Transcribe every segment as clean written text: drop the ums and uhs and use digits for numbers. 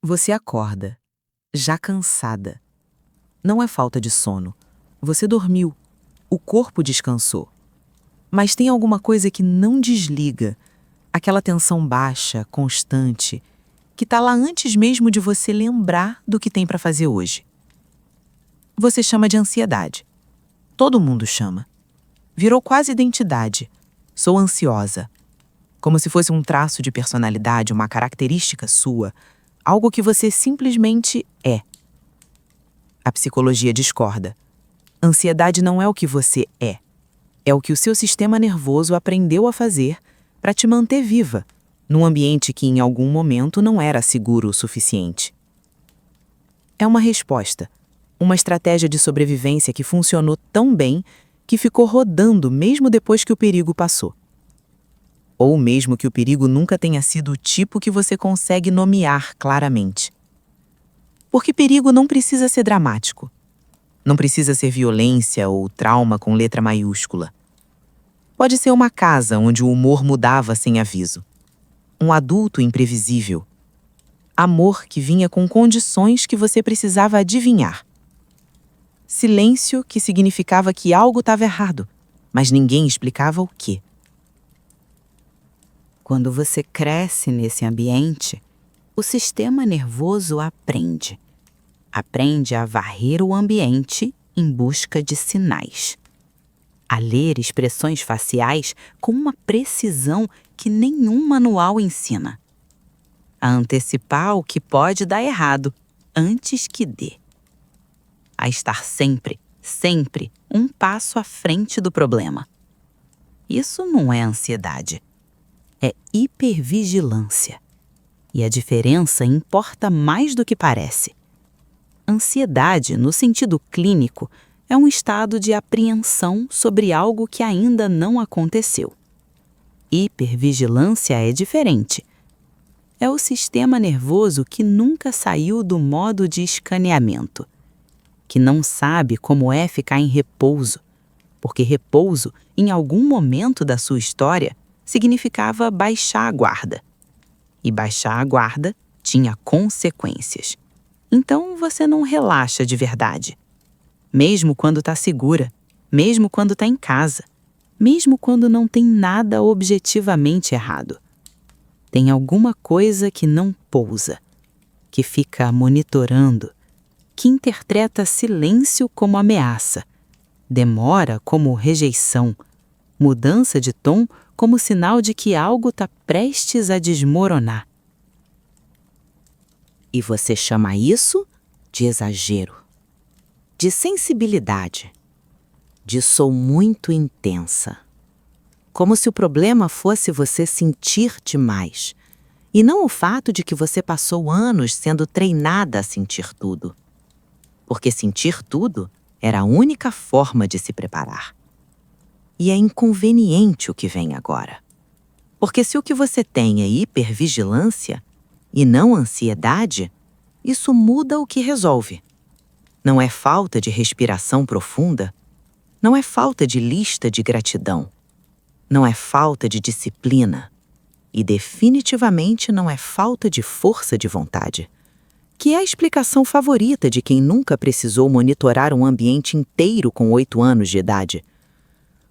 Você acorda, já cansada. Não é falta de sono. Você dormiu. O corpo descansou. Mas tem alguma coisa que não desliga. Aquela tensão baixa, constante, que tá lá antes mesmo de você lembrar do que tem para fazer hoje. Você chama de ansiedade. Todo mundo chama. Virou quase identidade. Sou ansiosa. Como se fosse um traço de personalidade, uma característica sua, algo que você simplesmente é. A psicologia discorda. Ansiedade não é o que você é. É o que o seu sistema nervoso aprendeu a fazer para te manter viva, num ambiente que em algum momento não era seguro o suficiente. É uma resposta, uma estratégia de sobrevivência que funcionou tão bem que ficou rodando mesmo depois que o perigo passou. Ou mesmo que o perigo nunca tenha sido o tipo que você consegue nomear claramente. Porque perigo não precisa ser dramático. Não precisa ser violência ou trauma com letra maiúscula. Pode ser uma casa onde o humor mudava sem aviso. Um adulto imprevisível. Amor que vinha com condições que você precisava adivinhar. Silêncio que significava que algo estava errado, mas ninguém explicava o quê. Quando você cresce nesse ambiente, o sistema nervoso aprende. Aprende a varrer o ambiente em busca de sinais. A ler expressões faciais com uma precisão que nenhum manual ensina. A antecipar o que pode dar errado antes que dê. A estar sempre, sempre um passo à frente do problema. Isso não é ansiedade. É hipervigilância. E a diferença importa mais do que parece. Ansiedade, no sentido clínico, é um estado de apreensão sobre algo que ainda não aconteceu. Hipervigilância é diferente. É o sistema nervoso que nunca saiu do modo de escaneamento, que não sabe como é ficar em repouso, porque repouso, em algum momento da sua história, significava baixar a guarda. E baixar a guarda tinha consequências. Então você não relaxa de verdade. Mesmo quando está segura, mesmo quando está em casa, mesmo quando não tem nada objetivamente errado. Tem alguma coisa que não pousa, que fica monitorando, que interpreta silêncio como ameaça, demora como rejeição, mudança de tom como sinal de que algo está prestes a desmoronar. E você chama isso de exagero, de sensibilidade, de sou muito intensa. Como se o problema fosse você sentir demais, e não o fato de que você passou anos sendo treinada a sentir tudo. Porque sentir tudo era a única forma de se preparar. E é inconveniente o que vem agora. Porque se o que você tem é hipervigilância e não ansiedade, isso muda o que resolve. Não é falta de respiração profunda, não é falta de lista de gratidão, não é falta de disciplina e definitivamente não é falta de força de vontade, que é a explicação favorita de quem nunca precisou monitorar um ambiente inteiro com 8 anos de idade.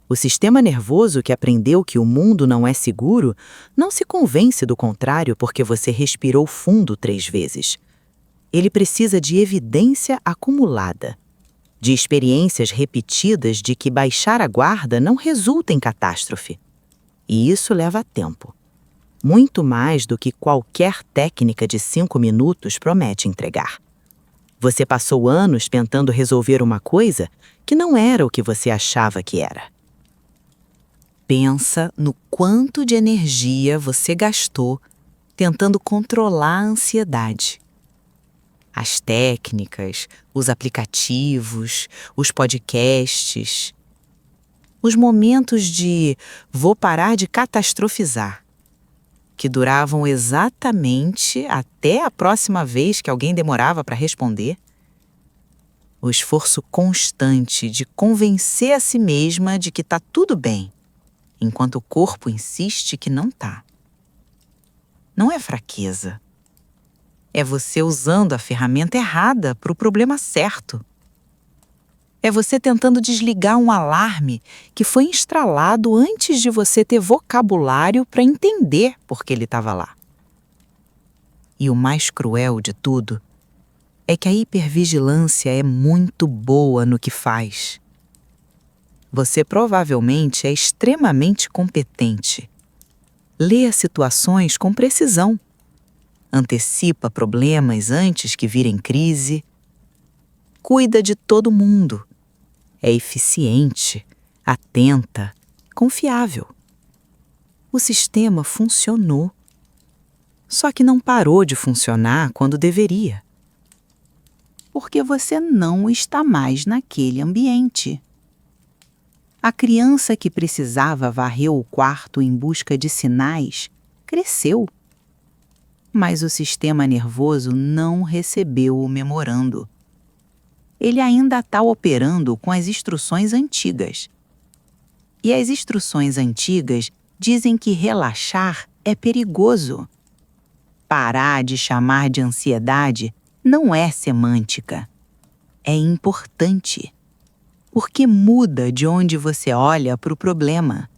O sistema nervoso que aprendeu que o mundo não é seguro não se convence do contrário porque você respirou fundo 3 vezes. Ele precisa de evidência acumulada, de experiências repetidas de que baixar a guarda não resulta em catástrofe. E isso leva tempo. Muito mais do que qualquer técnica de 5 minutos promete entregar. Você passou anos tentando resolver uma coisa que não era o que você achava que era. Pensa no quanto de energia você gastou tentando controlar a ansiedade. As técnicas, os aplicativos, os podcasts, os momentos de vou parar de catastrofizar, que duravam exatamente até a próxima vez que alguém demorava para responder. O esforço constante de convencer a si mesma de que está tudo bem, enquanto o corpo insiste que não tá. Não é fraqueza. É você usando a ferramenta errada para o problema certo. É você tentando desligar um alarme que foi instalado antes de você ter vocabulário para entender por que ele estava lá. E o mais cruel de tudo é que a hipervigilância é muito boa no que faz. Você provavelmente é extremamente competente. Lê as situações com precisão. Antecipa problemas antes que virem crise. Cuida de todo mundo. É eficiente, atenta, confiável. O sistema funcionou. Só que não parou de funcionar quando deveria. Porque você não está mais naquele ambiente. A criança que precisava varrer o quarto em busca de sinais cresceu. Mas o sistema nervoso não recebeu o memorando. Ele ainda está operando com as instruções antigas. E as instruções antigas dizem que relaxar é perigoso. Parar de chamar de ansiedade não é semântica. É importante. Porque muda de onde você olha para o problema.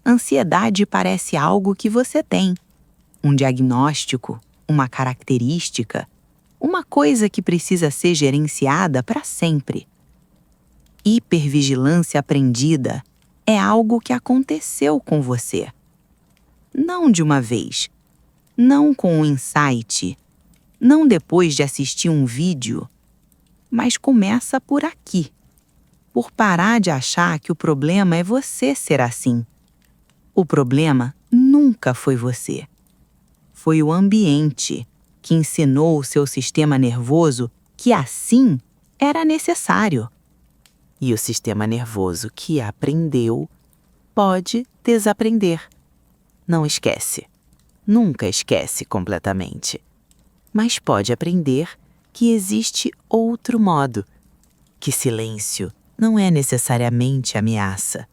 Ansiedade parece algo que você tem. Um diagnóstico, uma característica, uma coisa que precisa ser gerenciada para sempre. Hipervigilância aprendida é algo que aconteceu com você. Não de uma vez. Não com um insight. Não depois de assistir um vídeo. Mas começa por aqui. Por parar de achar que o problema é você ser assim. O problema nunca foi você. Foi o ambiente que ensinou o seu sistema nervoso que assim era necessário. E o sistema nervoso que aprendeu pode desaprender. Não esquece. Nunca esquece completamente. Mas pode aprender que existe outro modo. Que silêncio não é necessariamente ameaça.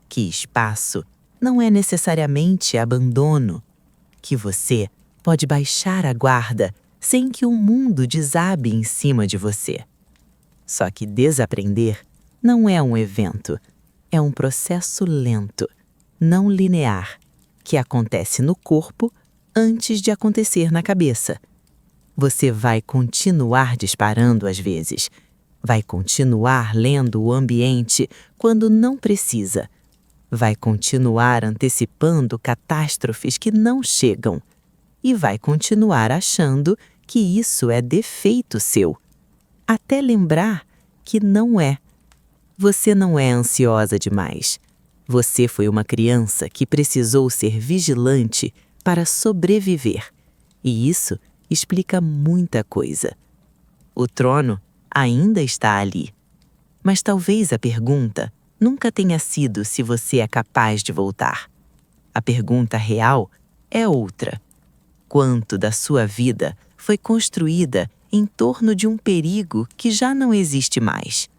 Que espaço não é necessariamente abandono. Que você pode baixar a guarda sem que o mundo desabe em cima de você. Só que desaprender não é um evento, é um processo lento, não linear, que acontece no corpo antes de acontecer na cabeça. Você vai continuar disparando às vezes, vai continuar lendo o ambiente quando não precisa, vai continuar antecipando catástrofes que não chegam e vai continuar achando que isso é defeito seu, até lembrar que não é. Você não é ansiosa demais. Você foi uma criança que precisou ser vigilante para sobreviver, e isso explica muita coisa. O trono ainda está ali, mas talvez a pergunta nunca tenha sido se você é capaz de voltar. A pergunta real é outra. Quanto da sua vida foi construída em torno de um perigo que já não existe mais?